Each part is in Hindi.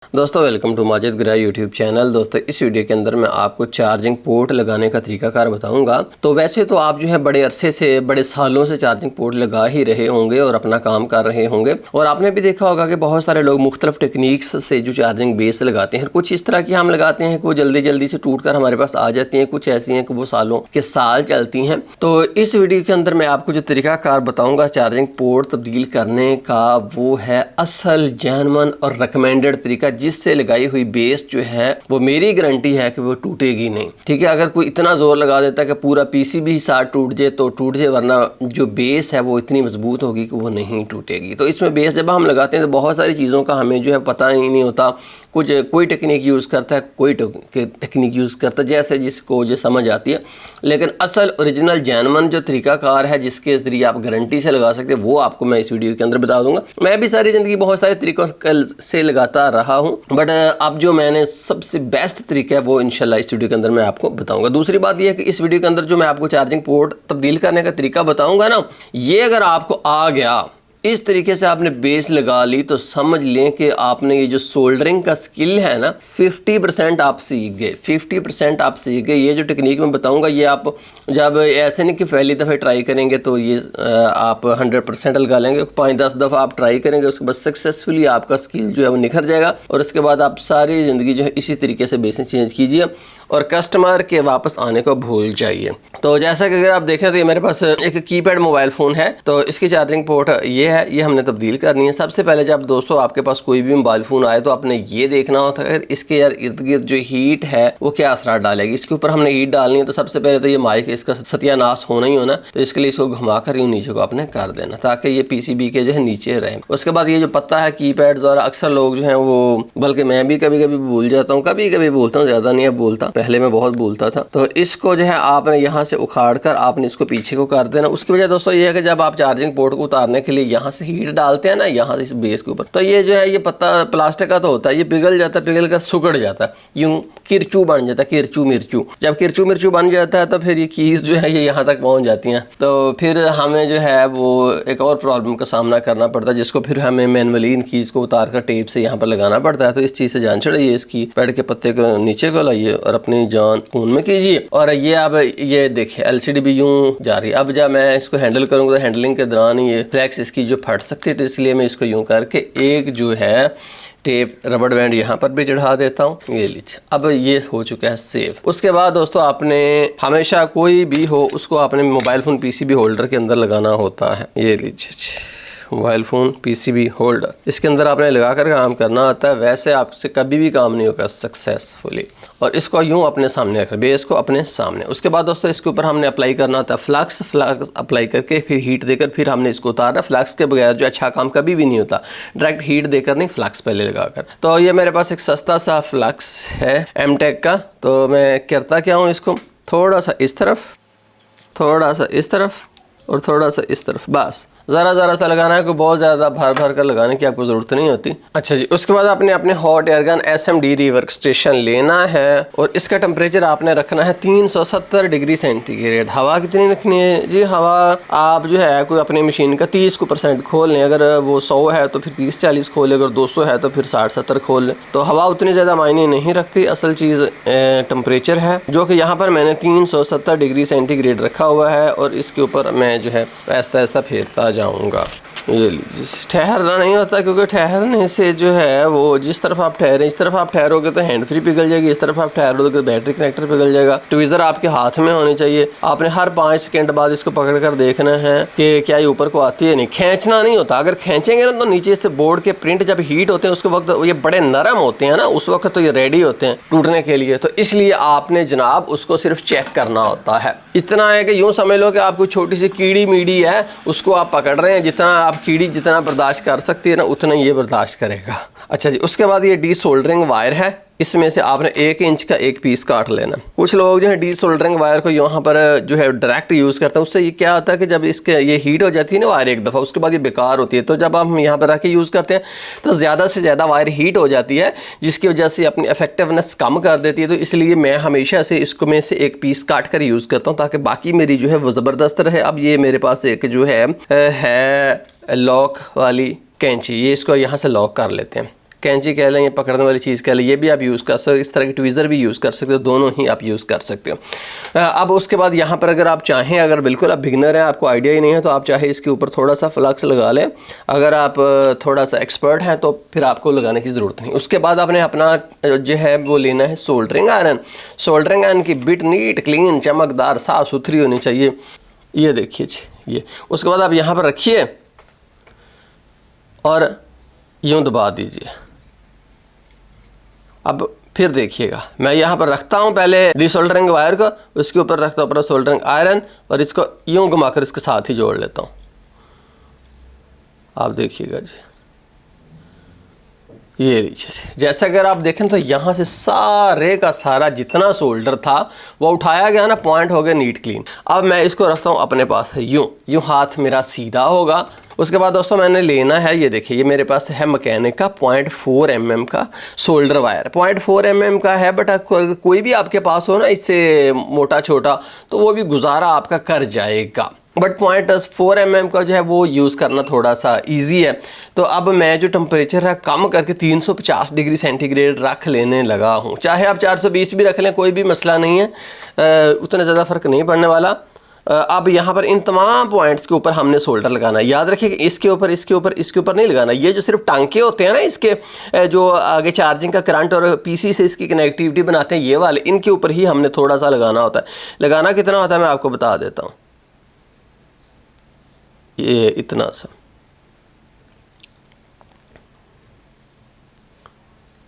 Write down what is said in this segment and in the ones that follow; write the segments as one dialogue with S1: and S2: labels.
S1: दोस्तों वेलकम टू माजिद गिरा यूट्यूब चैनल। दोस्तों इस वीडियो के अंदर मैं आपको चार्जिंग पोर्ट लगाने का तरीकाकार बताऊंगा। तो वैसे तो आप जो है बड़े अरसे से बड़े सालों से चार्जिंग पोर्ट लगा ही रहे होंगे और अपना काम कर रहे होंगे, और आपने भी देखा होगा कि बहुत सारे लोग मुख्तलिफ टेक्निक्स से जो चार्जिंग बेस लगाते हैं। कुछ इस तरह की हम लगाते हैं कि वो जल्दी जल्दी से टूट कर हमारे पास आ जाती हैं, कुछ ऐसी हैं कि वो सालों के साल चलती हैं। तो इस वीडियो के अंदर मैं आपको जो तरीकाकार बताऊँगा चार्जिंग पोर्ट तब्दील करने का, वो है असल जेन्युइन और रिकमेंडेड तरीका, जिससे लगाई हुई बेस जो है वो मेरी गारंटी है कि वो टूटेगी नहीं। ठीक है, अगर कोई इतना जोर लगा देता है कि पूरा पीसीबी ही साथ टूट जाए तो टूट जाए, वरना जो बेस है वो इतनी मजबूत होगी कि वो नहीं टूटेगी। तो इसमें बेस जब हम लगाते हैं तो बहुत सारी चीज़ों का हमें जो है पता ही नहीं होता। कुछ कोई टेक्निक यूज़ करता है, कोई टेक्निक यूज़ करता है, जैसे जिसको जो समझ आती है। लेकिन असल ओरिजिनल जेन्युइन जो तरीकाकार है जिसके ज़रिए आप गारंटी से लगा सकते हैं, वो आपको मैं इस वीडियो के अंदर बता दूंगा। मैं भी सारी ज़िंदगी बहुत सारे तरीक़ों से लगाता रहा हूँ, बट अब जो मैंने सबसे बेस्ट तरीका है वो इंशाल्लाह इस वीडियो के अंदर मैं आपको बताऊंगा। दूसरी बात यह है कि इस वीडियो के अंदर जो मैं आपको चार्जिंग पोर्ट तब्दील करने का तरीका बताऊंगा ना, ये अगर आपको आ गया, इस तरीके से आपने बेस लगा ली, तो समझ लें कि आपने ये जो सोल्डरिंग का स्किल है ना 50% आप सीख गए। 50% आप सीख गए। ये जो टेक्निक मैं बताऊंगा ये आप जब ऐसे नहीं कि पहली दफ़े ट्राई करेंगे तो ये आप 100% लगा लेंगे। 5-10 दफ़ा आप ट्राई करेंगे, उसके बाद सक्सेसफुली आपका स्किल जो है वो निखर जाएगा, और उसके बाद आप सारी ज़िंदगी जो है इसी तरीके से बेसें चेंज कीजिए और कस्टमर के वापस आने को भूल जाइए। तो जैसा कि अगर आप देखें तो ये मेरे पास एक कीपैड मोबाइल फ़ोन है, तो इसकी चार्जिंग पोर्ट ये है, ये हमने तब्दील करनी है। सबसे पहले जब दोस्तों आपके पास कोई भी मोबाइल फ़ोन आए तो आपने ये देखना होता है इसके यार इर्द गिर्द जो हीट है वो क्या असर डालेगी। इसके ऊपर हमने हीट डालनी है, तो सबसे पहले तो ये माइक इसका सत्यानाश होना ही होना, तो इसके लिए इसको घुमाकर यूँ नीचे को आपने कर देना ताकि ये पीसीबी के जो है नीचे रहे। उसके बाद ये जो पत्ता है कीपैड द्वारा, अक्सर लोग जो है वो, बल्कि मैं भी कभी कभी भूल जाता हूँ, कभी कभी बोलता हूँ, ज़्यादा नहीं अब बोलता, पहले मैं बहुत बोलता था। तो इसको जो है आपने यहाँ से उखाड़ कर आपने इसको पीछे को कर देना। उसकी वजह दोस्तों ये है कि जब आप चार्जिंग पोर्ट को उतारने के लिए यहाँ से हीट डालते हैं ना, यहाँ से इस बेस के ऊपर, तो ये जो है ये पत्ता प्लास्टिक का तो होता है, ये पिघल जाता है, पिघल कर सुकड़ जाता है, यूं किरचू बन जाता है, किरचू मिर्चू। जब किरचू मिर्चू बन जाता है तो फिर ये कीज जो है ये यहाँ तक पहुँच जाती हैं, तो फिर हमें जो है वो एक और प्रॉब्लम का सामना करना पड़ता है, जिसको फिर हमें मैनुअली इन कीज को उतार कर टेप से यहाँ पर लगाना पड़ता है। तो इस चीज़ से जान छड़िए, इसकी पेड़ के पत्ते को नीचे को लाइए और अपनी जान खून में कीजिए। और ये अब ये देखिए एलसीडी भी यूं जा रही है। अब जब मैं इसको हैंडल करूँगा तो हैंडलिंग के दौरान ये फ्लैक्स इसकी जो फट सकती है, तो इसलिए मैं इसको यूं करके एक जो है टेप रबड़ बैंड यहाँ पर भी चढ़ा देता हूँ। ये लीजिए, अब ये हो चुका है सेव। उसके बाद दोस्तों आपने हमेशा कोई भी हो उसको आपने मोबाइल फ़ोन पीसीबी होल्डर के अंदर लगाना होता है। ये लीजिए मोबाइल फ़ोन पीसीबी होल्डर, इसके अंदर आपने लगा कर काम करना होता है, वैसे आपसे कभी भी काम नहीं होगा सक्सेसफुली। और इसको यूँ अपने सामने रखना, बेस को अपने सामने। उसके बाद दोस्तों इसके ऊपर हमने अप्लाई करना होता है फ्लक्स। फ्लक्स अप्लाई करके फिर हीट देकर फिर हमने इसको उतारना। फ्लक्स के बगैर जो अच्छा काम कभी भी नहीं होता, डायरेक्ट हीट देकर नहीं, फ्लक्स पहले लगाकर। तो ये मेरे पास एक सस्ता सा फ्लक्स है एमटेक का। तो मैं करता क्या हूँ, इसको थोड़ा सा इस तरफ, थोड़ा सा इस तरफ और थोड़ा सा इस तरफ, बस ज़रा सा लगाना है, कोई बहुत ज़्यादा भर कर लगाने की आपको ज़रूरत नहीं होती। अच्छा जी, उसके बाद आपने अपने hot air gun SMD rework station लेना है और इसका टेम्परेचर आपने रखना है 370 डिग्री सेंटीग्रेड। हवा कितनी रखनी है जी? हवा आप जो है कोई अपनी मशीन का 30% खोल लें, अगर वो 100 है तो फिर 30-40 खोल लें, अगर 200 है तो फिर 60-70 खोल लें। तो हवा उतनी ज़्यादा मायने नहीं रखती, असल चीज़ टेम्परेचर है, जो कि यहाँ पर मैंने 370 डिग्री सेंटीग्रेड रखा हुआ है। और इसके ऊपर मैं जो है आहिस्ता आहिस्ता फेरता जाऊंगा। ये लीजिए, ठहरना नहीं होता, क्योंकि ठहरने से जो है वो जिस तरफ आप ठहरे, इस तरफ आप ठहरोगे तो हैंड फ्री पिघल जाएगी, इस तरफ आप ठहरोगे तो बैटरी कनेक्टर पिघल जाएगा। ट्विज़र आपके हाथ में होनी चाहिए। आपने हर 5 सेकंड बाद इसको पकड़ कर देखना है कि क्या ये ऊपर को आती है, नहीं। खींचना नहीं होता, अगर खींचेंगे ना तो नीचे से बोर्ड के प्रिंट जब हीट होते हैं उसके वक्त ये बड़े नरम होते हैं ना, उस वक्त तो ये रेडी होते हैं टूटने के लिए। तो इसलिए आपने जनाब उसको सिर्फ चेक करना होता है। इतना है कि यूँ समझ लो कि आपको छोटी सी कीड़ी मीड़ी है, उसको आप पकड़ रहे हैं, जितना आप कीड़ी जितना बर्दाश्त कर सकती है ना उतना ये बर्दाश्त करेगा। अच्छा जी, उसके बाद ये डी सोल्डरिंग वायर है, इसमें से आपने 1 इंच का एक पीस काट लेना। कुछ लोग जो है डी सोल्डरिंग वायर को यहाँ पर जो है डायरेक्ट यूज़ करते हैं, उससे ये क्या होता है कि जब इसके ये हीट हो जाती है ना वायर एक दफ़ा, उसके बाद ये बेकार होती है। तो जब हम यहाँ पर रख के यूज़ करते हैं तो ज़्यादा से ज़्यादा वायर हीट हो जाती है, जिसकी वजह से अपनी इफेक्टिवनेस कम कर देती है। तो इसलिए मैं हमेशा से इसको में से एक पीस काट कर यूज़ करता हूँ ताकि बाकी मेरी जो है वो ज़बरदस्त रहे। अब ये मेरे पास एक जो है लॉक वाली कैंची, ये इसको यहाँ से लॉक कर लेते हैं। कैंची कह लें या पकड़ने वाली चीज़ कह लें, ये भी आप यूज़ कर सकते हो। इस तरह की ट्वीज़र भी यूज़ कर सकते हो, दोनों ही आप यूज़ कर सकते हो। अब उसके बाद यहाँ पर अगर आप चाहें, अगर बिल्कुल आप बिगनर हैं, आपको आइडिया ही नहीं है, तो आप चाहे इसके ऊपर थोड़ा सा फ्लक्स लगा लें। अगर आप थोड़ा सा एक्सपर्ट हैं तो फिर आपको लगाने की ज़रूरत नहीं। उसके बाद आपने अपना जो है वो लेना है सोल्डरिंग आयरन। सोल्डरिंग आयरन की बिट नीट, क्लीन, चमकदार, साफ़ सुथरी होनी चाहिए। ये देखिए जी, ये उसके बाद आप यहाँ पर रखिए और यूँ दबा दीजिए। अब फिर देखिएगा, मैं यहाँ पर रखता हूँ पहले डिसोल्डरिंग वायर को, उसके ऊपर रखता हूँ अपना सोल्डरिंग आयरन और इसको यूँ घुमाकर इसके साथ ही जोड़ लेता हूँ। आप देखिएगा जी, ये लीजिए। जैसे अगर आप देखें तो यहाँ से सारे का सारा जितना सोल्डर था वो उठाया गया ना, पॉइंट हो गया नीट क्लीन। अब मैं इसको रखता हूँ अपने पास है, यूँ हाथ मेरा सीधा होगा। उसके बाद दोस्तों मैंने लेना है, ये देखिए, ये मेरे पास है मैकेनिक का 0.4 mm का सोल्डर वायर। 0.4 mm का है, बट कोई भी आपके पास हो ना इससे मोटा छोटा, तो वो भी गुजारा आपका कर जाएगा। बट 0.4 mm का जो है वो यूज़ करना थोड़ा सा इजी है। तो अब मैं जो टेम्परेचर है कम करके 350 डिग्री सेंटीग्रेड रख लेने लगा हूँ। चाहे आप 420 भी रख लें, कोई भी मसला नहीं है, उतना ज़्यादा फ़र्क नहीं पड़ने वाला। अब यहाँ पर इन तमाम पॉइंट्स के ऊपर हमने सोल्डर लगाना है। याद रखिए कि इसके ऊपर, इसके ऊपर, इसके ऊपर नहीं लगाना। ये जो सिर्फ टांके होते हैं ना इसके, जो आगे चार्जिंग का करंट और पीसी से इसकी कनेक्टिविटी बनाते हैं, ये वाले, इनके ऊपर ही हमने थोड़ा सा लगाना होता है। लगाना कितना होता है मैं आपको बता देता हूँ। ये इतना सा,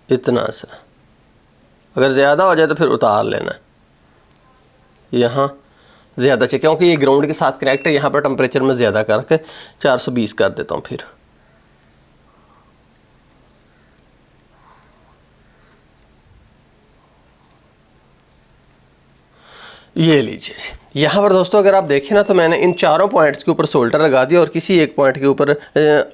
S1: इतना सा। अगर ज़्यादा हो जाए तो फिर उतार लेना। यहाँ ज़्यादा चाहिए क्योंकि ये ग्राउंड के साथ कनेक्ट है। यहाँ पर टेम्परेचर में ज़्यादा करके 420 कर देता हूँ। फिर ये लीजिए, यहाँ पर दोस्तों अगर आप देखें ना तो मैंने इन चारों पॉइंट्स के ऊपर सोल्डर लगा दिया और किसी एक पॉइंट के ऊपर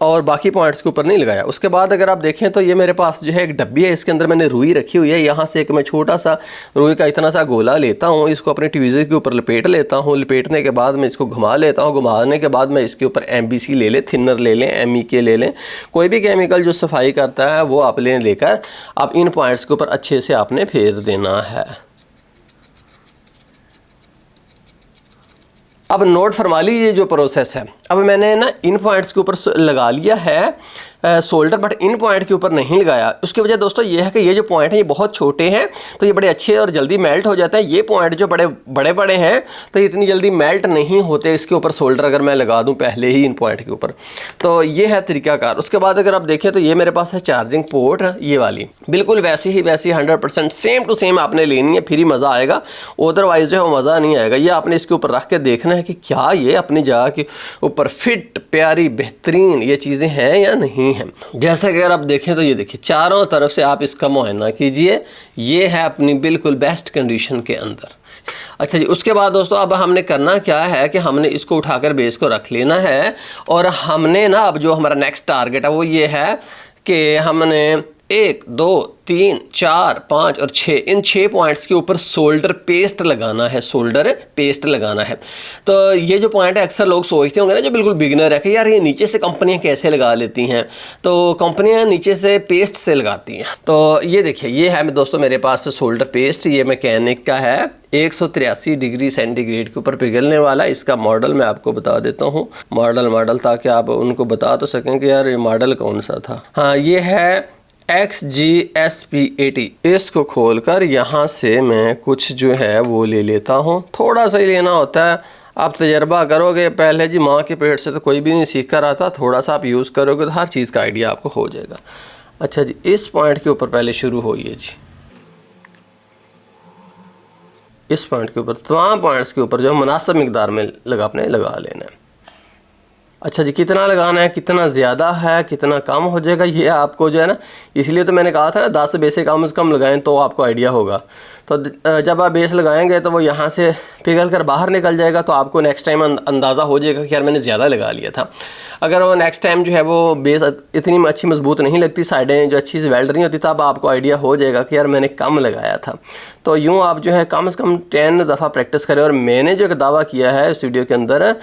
S1: और बाकी पॉइंट्स के ऊपर नहीं लगाया। उसके बाद अगर आप देखें तो ये मेरे पास जो है एक डब्बी है, इसके अंदर मैंने रुई रखी हुई है। यहाँ से एक मैं छोटा सा रुई का इतना सा गोला लेता हूँ, इसको अपने ट्वीज़र के ऊपर लपेट लेता हूँ। लपेटने के बाद मैं इसको घुमा लेता हूँ। घुमाने के बाद मैं इसके ऊपर MBC ले लें, थिनर ले लें, MEK ले लें, कोई भी केमिकल जो सफाई करता है वो आप लेकर आप इन पॉइंट्स के ऊपर अच्छे से आपने फेर देना है। अब नोट फरमा लीजिए जो प्रोसेस है। अब मैंने ना इन पॉइंट्स के ऊपर लगा लिया है सोल्डर, बट इन पॉइंट के ऊपर नहीं लगाया। उसकी वजह दोस्तों ये है कि ये जो पॉइंट है ये बहुत छोटे हैं, तो ये बड़े अच्छे और जल्दी मेल्ट हो जाते हैं। ये पॉइंट जो बड़े बड़े हैं तो इतनी जल्दी मेल्ट नहीं होते इसके ऊपर सोल्डर अगर मैं लगा दूं पहले ही इन पॉइंट के ऊपर। तो ये है तरीकाकार। उसके बाद अगर आप देखें तो ये मेरे पास है चार्जिंग पोर्ट, ये वाली बिल्कुल वैसी ही 100% सेम टू सेम आपने लेनी है, फिर ही मज़ा आएगा। अदरवाइज जो है वो मज़ा नहीं आएगा। ये आपने इसके ऊपर रख के देखना है कि क्या ये अपनी जगह के ऊपर फिट, प्यारी, बेहतरीन ये चीज़ें हैं या नहीं हैं। जैसा कि अगर आप देखें तो ये देखिए, चारों तरफ से आप इसका मुआयना कीजिए। ये है अपनी बिल्कुल बेस्ट कंडीशन के अंदर। अच्छा जी, उसके बाद दोस्तों अब हमने करना क्या है कि हमने इसको उठाकर बेस को रख लेना है और हमने ना अब जो हमारा नेक्स्ट टारगेट है वो ये है कि हमने 1, 2, 3, 4, 5 और 6 इन 6 पॉइंट्स के ऊपर सोल्डर पेस्ट लगाना है। सोल्डर पेस्ट लगाना है। तो ये जो पॉइंट है अक्सर लोग सोचते होंगे ना जो बिल्कुल बिगिनर है कि यार ये नीचे से कंपनियां कैसे लगा लेती हैं। तो कंपनियां नीचे से पेस्ट से लगाती हैं। तो ये देखिए, ये है दोस्तों मेरे पास सोल्डर पेस्ट। ये मैकेनिक का है, 183 डिग्री सेंटीग्रेड के ऊपर पिघलने वाला। इसका मॉडल मैं आपको बता देता हूँ, मॉडल ताकि आप उनको बता तो सकें कि यार ये मॉडल कौन सा था। हाँ, ये है XGSP80। इसको खोलकर यहाँ से मैं कुछ जो है वो ले लेता हूँ। थोड़ा सा ही लेना होता है। आप तजर्बा करोगे, पहले जी माँ के पेट से तो कोई भी नहीं सीख कर आता। थोड़ा सा आप यूज़ करोगे तो हर चीज़ का आइडिया आपको हो जाएगा। अच्छा जी, इस पॉइंट के ऊपर पहले शुरू होइए जी। इस पॉइंट के ऊपर, तमाम पॉइंट्स के ऊपर जो मुनासिब मिकदार में आपने लगा लेना है। अच्छा जी, कितना लगाना है, कितना ज़्यादा है, कितना कम हो जाएगा, ये आपको जो है ना, इसलिए तो मैंने कहा था ना 10 बेसे कम से कम लगाएं तो आपको आइडिया होगा। तो जब आप बेस लगाएंगे तो वो यहाँ से पिघल कर बाहर निकल जाएगा, तो आपको नेक्स्ट टाइम अंदाज़ा हो जाएगा कि यार मैंने ज़्यादा लगा लिया था। अगर वो नेक्स्ट टाइम जो है वो बेस इतनी अच्छी मजबूत नहीं लगती, साइडें जो अच्छी से वेल्ड नहीं होती, तब आपको आइडिया हो जाएगा कि यार मैंने कम लगाया था। तो यूँ आप जो है कम से कम 10 दफ़ा प्रैक्टिस करें। और मैंने जो एक दावा किया है इस वीडियो के अंदर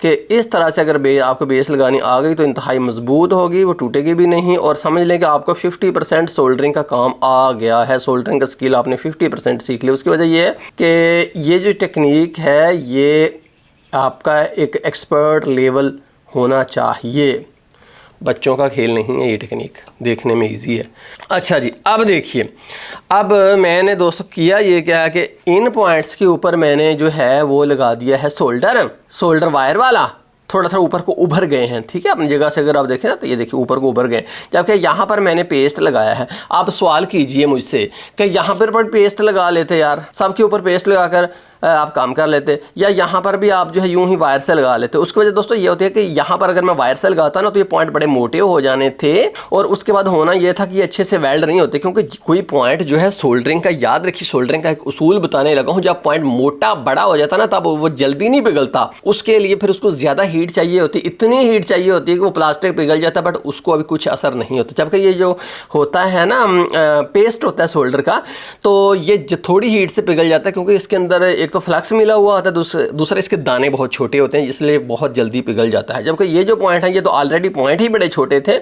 S1: कि इस तरह से अगर आपको बेस लगानी आ गई तो इंतहाई मजबूत होगी, वो टूटेगी भी नहीं। और समझ लें कि आपको 50% सोल्डरिंग का काम आ गया है, सोल्डरिंग का स्किल आपने 50% सीख लिया। उसकी वजह ये है कि ये जो टेक्निक है ये आपका एक एक्सपर्ट लेवल होना चाहिए, बच्चों का खेल नहीं है ये टेक्निक, देखने में इजी है। अच्छा जी, अब देखिए, अब मैंने दोस्तों किया ये क्या है कि इन पॉइंट्स के ऊपर मैंने जो है वो लगा दिया है सोल्डर वायर वाला, थोड़ा सा ऊपर को उभर गए हैं, ठीक है। अपनी जगह से अगर आप देखें ना तो ये देखिए ऊपर को उभर गए, जबकि यहाँ पर मैंने पेस्ट लगाया है। आप सवाल कीजिए मुझसे कि यहाँ पर पेस्ट लगा लेते यार, सबके ऊपर पेस्ट लगाकर आप काम कर लेते, या यहाँ पर भी आप जो है यूं ही वायर से लगा लेते। उसकी वजह दोस्तों ये होती है कि यहाँ पर अगर मैं वायर से लगाता ना तो ये पॉइंट बड़े मोटे हो जाने थे, और उसके बाद होना ये था कि ये अच्छे से वेल्ड नहीं होते, क्योंकि कोई पॉइंट जो है सोल्डरिंग का, याद रखिए सोल्डरिंग का एक उसूल बताने लगा हूँ, जब पॉइंट मोटा बड़ा हो जाता ना तब वो जल्दी नहीं पिघलता, उसके लिए फिर उसको ज़्यादा हीट चाहिए होती, इतनी हीट चाहिए होती है कि वो प्लास्टिक पिघल जाता है, बट उसको अभी कुछ असर नहीं होता। जबकि ये जो होता है ना पेस्ट होता है सोल्डर का, तो ये थोड़ी हीट से पिघल जाता है, क्योंकि इसके अंदर एक तो फ्लक्स मिला हुआ होता है, दूसरा इसके दाने बहुत छोटे होते हैं, इसलिए बहुत जल्दी पिघल जाता है। जबकि ये जो पॉइंट है ये तो ऑलरेडी पॉइंट ही बड़े छोटे थे,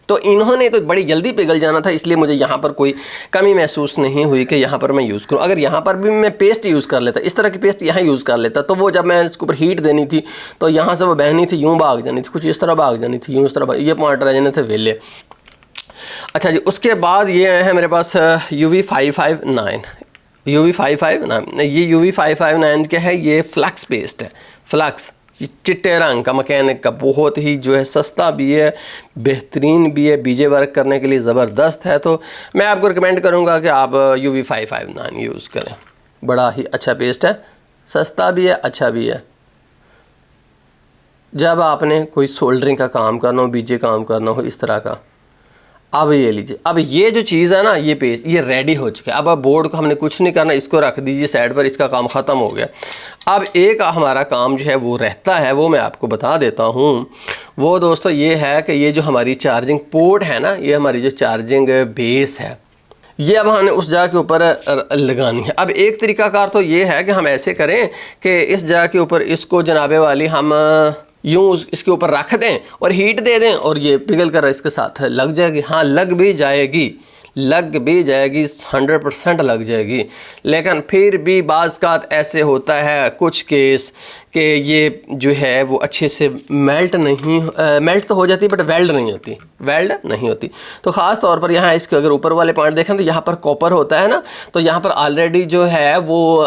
S1: तो इन्होंने तो बड़ी जल्दी पिघल जाना था, इसलिए मुझे यहाँ पर कोई कमी महसूस नहीं हुई कि यहाँ पर मैं यूज़ करूँ। अगर यहाँ पर भी मैं पेस्ट यूज़ कर लेता, इस तरह की पेस्ट यहाँ यूज़ कर लेता, तो वो जब मैं इसके ऊपर हीट देनी थी तो यहाँ से वो बहनी थी, यूँ भाग जानी थी, कुछ इस तरह भाग जानी थी, यूँ इस तरह, ये पॉइंट रह जाने थे वेले। अच्छा जी, उसके बाद ये है मेरे पास UV559, ये UV559 क्या है, ये फ्लक्स पेस्ट है, फ्लक्स चिट्टे रंग का, मैकेनिक का, बहुत ही जो है सस्ता भी है, बेहतरीन भी है, बीजे वर्क करने के लिए ज़बरदस्त है। तो मैं आपको रिकमेंड करूँगा कि आप UV559 यूज़ करें, बड़ा ही अच्छा पेस्ट है, सस्ता भी है, अच्छा भी है। जब आपने कोई सोल्डरिंग का काम करना हो, बीजे काम करना हो इस तरह का। अब ये लीजिए, अब ये जो चीज़ है ना, ये पेज ये रेडी हो चुका है। अब बोर्ड को हमने कुछ नहीं करना, इसको रख दीजिए साइड पर, इसका काम ख़त्म हो गया। अब एक हमारा काम जो है वो रहता है, वो मैं आपको बता देता हूँ। वो दोस्तों ये है कि ये जो हमारी चार्जिंग पोर्ट है ना, ये हमारी जो चार्जिंग बेस है, ये अब हमने उस जगह के ऊपर लगानी है। अब एक तरीकाकार तो ये है कि हम ऐसे करें कि इस जगह के ऊपर इसको जनाबे वाली हम यूँ इसके ऊपर रख दें और हीट दे दें, और ये पिघल कर इसके साथ लग जाएगी। हाँ, लग भी जाएगी, 100% लग जाएगी। लेकिन फिर भी बाज़ का ऐसे होता है कुछ केस कि ये जो है वो अच्छे से मेल्ट तो हो जाती है, बट वेल्ड नहीं होती। तो ख़ास तौर पर यहाँ इसके अगर ऊपर वाले पॉइंट देखें तो यहाँ पर कॉपर होता है ना, तो यहाँ पर ऑलरेडी जो है वो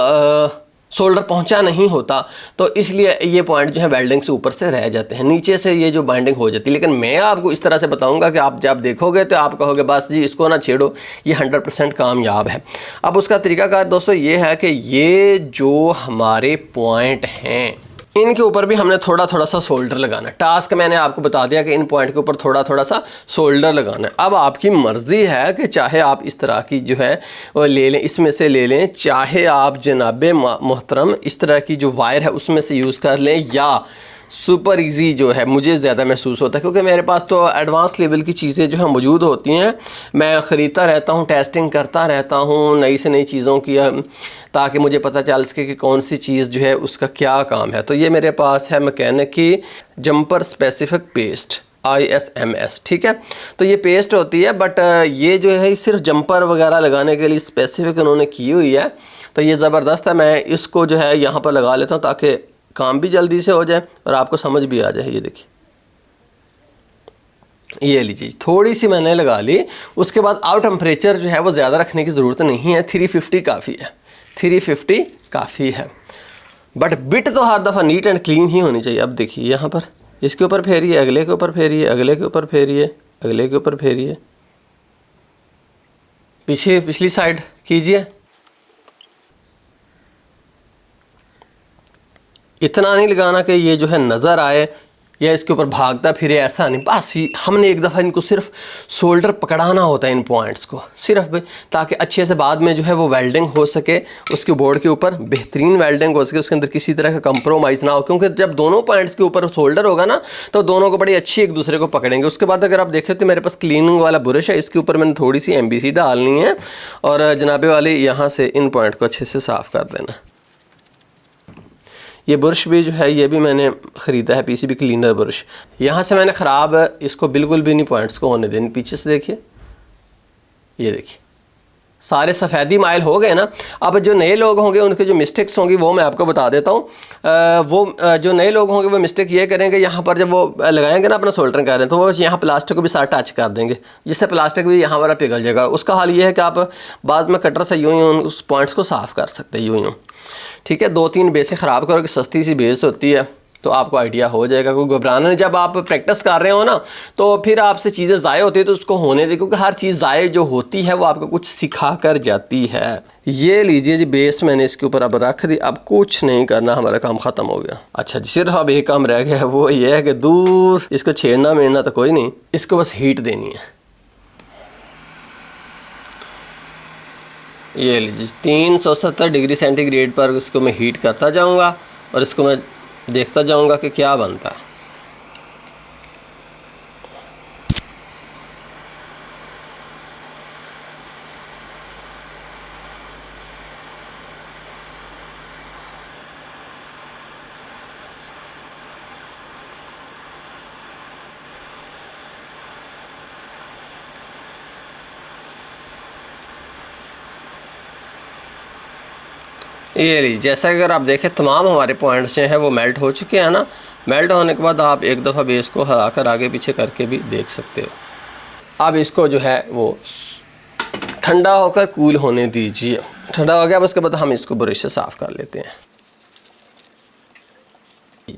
S1: सोल्डर पहुंचा नहीं होता, तो इसलिए ये पॉइंट जो है वेल्डिंग से ऊपर से रह जाते हैं, नीचे से ये जो बाइंडिंग हो जाती है। लेकिन मैं आपको इस तरह से बताऊंगा कि आप जब देखोगे तो आप कहोगे बस जी इसको ना छेड़ो, ये 100% कामयाब है। अब उसका तरीकाकार दोस्तों ये है कि ये जो हमारे पॉइंट हैं इनके ऊपर भी हमने थोड़ा थोड़ा सा सोल्डर लगाना है। टास्क मैंने आपको बता दिया कि इन पॉइंट के ऊपर थोड़ा थोड़ा सा सोल्डर लगाना है। अब आपकी मर्ज़ी है कि चाहे आप इस तरह की जो है वो ले लें, इसमें से ले लें, चाहे आप जनाबे मोहतरम इस तरह की जो वायर है उसमें से यूज़ कर लें, या सुपर इजी जो है मुझे ज़्यादा महसूस होता है, क्योंकि मेरे पास तो एडवांस लेवल की चीज़ें जो है मौजूद होती हैं। मैं ख़रीदता रहता हूँ, टेस्टिंग करता रहता हूँ नई से नई चीज़ों की, ताकि मुझे पता चल सके कि कौन सी चीज़ जो है उसका क्या काम है। तो ये मेरे पास है मैकेनिक की जंपर स्पेसिफिक पेस्ट ISMS, ठीक है। तो ये पेस्ट होती है, बट ये जो है सिर्फ जंपर वगैरह लगाने के लिए स्पेसिफिक उन्होंने की हुई है, तो ये ज़बरदस्त है। मैं इसको जो है यहाँ पर लगा लेता हूँ ताकि काम भी जल्दी से हो जाए और आपको समझ भी आ जाए। ये देखिए, ये लीजिए, थोड़ी सी मैंने लगा ली। उसके बाद आउट टेम्परेचर जो है वो ज़्यादा रखने की ज़रूरत नहीं है, 350 काफ़ी है, 350 काफ़ी है। बट बिट तो हर दफ़ा नीट एंड क्लीन ही होनी चाहिए। अब देखिए यहाँ पर इसके ऊपर फेरिए, अगले के ऊपर फेरिए, अगले के ऊपर फेरिए, अगले के ऊपर फेरिए, पिछली साइड कीजिए। इतना नहीं लगाना कि ये जो है नज़र आए या इसके ऊपर भागता फिरे, ऐसा नहीं। बस हमने एक दफ़ा इनको सिर्फ शोल्डर पकड़ाना होता है इन पॉइंट्स को सिर्फ, ताकि अच्छे से बाद में जो है वो वेल्डिंग हो सके, उसके बोर्ड के ऊपर बेहतरीन वेल्डिंग हो सके, उसके अंदर किसी तरह का कंप्रोमाइज़ ना हो। क्योंकि जब दोनों पॉइंट्स के ऊपर शोल्डर होगा ना तो दोनों को बड़ी अच्छी एक दूसरे को पकड़ेंगे। उसके बाद अगर आप देखें तो मेरे पास क्लीनिंग वाला ब्रश है, इसके ऊपर मैंने थोड़ी सी MBC डालनी है और जनाबे वाले यहाँ से इन पॉइंट को अच्छे से साफ़ कर देना। ये ब्रश भी जो है ये भी मैंने ख़रीदा है, पीसीबी क्लीनर ब्रश। यहाँ से मैंने ख़राब इसको बिल्कुल भी नहीं पॉइंट्स को होने देनी। पीछे से देखिए, ये देखिए सारे सफ़ेदी माइल हो गए ना। अब जो नए लोग होंगे उनके जो मिस्टेक्स होंगी वो मैं आपको बता देता हूँ। जो नए लोग होंगे वो मिस्टेक ये करेंगे, यहाँ पर जब वो लगाएंगे ना अपना सोल्डरिंग कर रहे हैं तो वो यहाँ प्लास्टिक को भी साथ टच कर देंगे, जिससे प्लास्टिक भी यहाँ वाला पिघल जाएगा। उसका हाल ये है कि आप बाद में कटर से यूँ ही उस पॉइंट्स को साफ़ कर सकते हैं, यूँ। ठीक है, 2-3 बेसें ख़राब करोगे, सस्ती सी बेस होती है तो आपको आइडिया हो जाएगा। कोई घबराना नहीं, जब आप प्रैक्टिस कर रहे हो ना तो फिर आपसे चीज़ें ज़ाय होती है तो उसको होने दे, क्योंकि हर चीज़ ज़ाय जो होती है वो आपको कुछ सिखा कर जाती है। ये लीजिए जी बेस मैंने इसके ऊपर अब रख दी, अब कुछ नहीं करना, हमारा काम ख़त्म हो गया। अच्छा जी, सिर्फ अब एक काम रह गया है, वो ये है कि दूर इसको छेड़ना मेड़ना तो कोई नहीं, इसको बस हीट देनी है। ये लीजिए 370 डिग्री सेंटीग्रेड पर इसको मैं हीट करता जाऊँगा और इसको मैं देखता जाऊंगा कि क्या बनता है। ये लीजिए, जैसा अगर आप देखें तमाम हमारे पॉइंट्स जो हैं वो मेल्ट हो चुके हैं ना। मेल्ट होने के बाद आप एक दफ़ा बेस को हिला कर आगे पीछे करके भी देख सकते हो। अब इसको जो है वो ठंडा होकर कूल होने दीजिए। ठंडा हो गया, अब उसके बाद हम इसको ब्रश से साफ़ कर लेते हैं।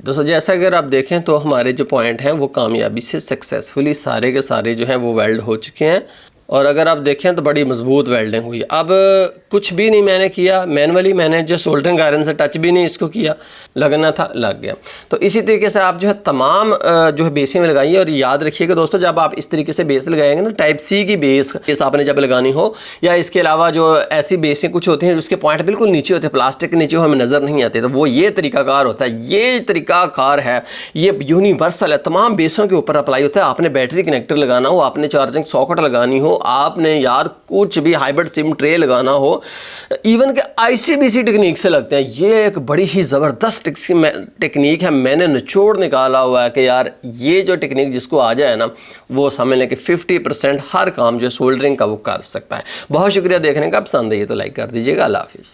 S1: दोस्तों जैसा अगर आप देखें तो हमारे जो पॉइंट हैं वो कामयाबी से सक्सेसफुली सारे के सारे जो हैं वो वेल्ड हो चुके हैं, और अगर आप देखें तो बड़ी मजबूत वेल्डिंग हुई। अब कुछ भी नहीं मैंने किया, मैनुअली मैंने जो सोल्डरिंग आयरन से टच भी नहीं इसको किया, लगना था लग गया। तो इसी तरीके से आप जो है तमाम जो है बेसें लगाइए। और याद रखिएगा दोस्तों, जब आप इस तरीके से बेस लगाएंगे ना, टाइप सी की बेस आपने जब लगानी हो, या इसके अलावा जो ऐसी बेसें कुछ होती हैं जिसके पॉइंट बिल्कुल नीचे होते हैं, प्लास्टिक के नीचे हमें नज़र नहीं आते, तो वो ये तरीकाकार होता है। ये तरीकाकार है, ये यूनिवर्सल है, तमाम बेसों के ऊपर अप्लाई होता है। आपने बैटरी कनेक्टर लगाना हो, आपने चार्जिंग सॉकेट लगानी हो, आपने यार कुछ भी हाइब्रिड सिम ट्रे लगाना हो, इवन के ICBC टेक्निक से लगते हैं। ये एक बड़ी ही ज़बरदस्त टेक्निक है, मैंने निचोड़ निकाला हुआ है कि यार ये जो टेक्निक जिसको आ जाए ना वो समझ लें कि 50% हर काम जो सोल्डरिंग का वो कर सकता है। बहुत शुक्रिया देखने का, पसंद है ये तो लाइक कर दीजिएगा। अल्लाह हाफिज़।